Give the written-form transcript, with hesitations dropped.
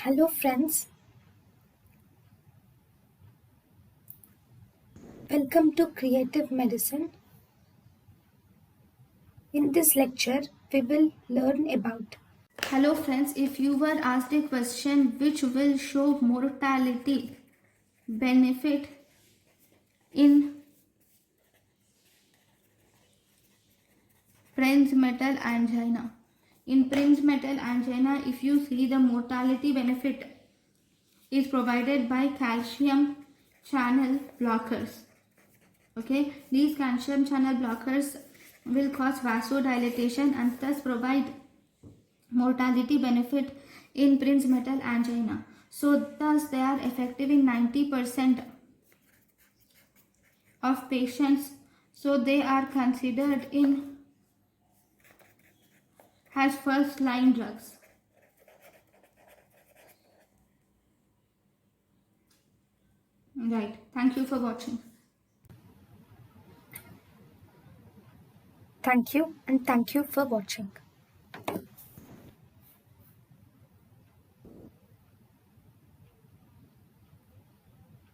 Hello friends, welcome to Creative Medicine. In this lecture, we will learn about. Hello friends, if you were asked a question which will show mortality benefit in prinzmetal angina. In prinzmetal angina, if you see the mortality benefit is provided by calcium channel blockers. Okay, these calcium channel blockers will cause vasodilatation and thus provide mortality benefit in prinzmetal angina. So thus they are effective in 90% of patients. So they are considered in as first line drugs. Right. Thank you for watching. Thank you and thank you for watching.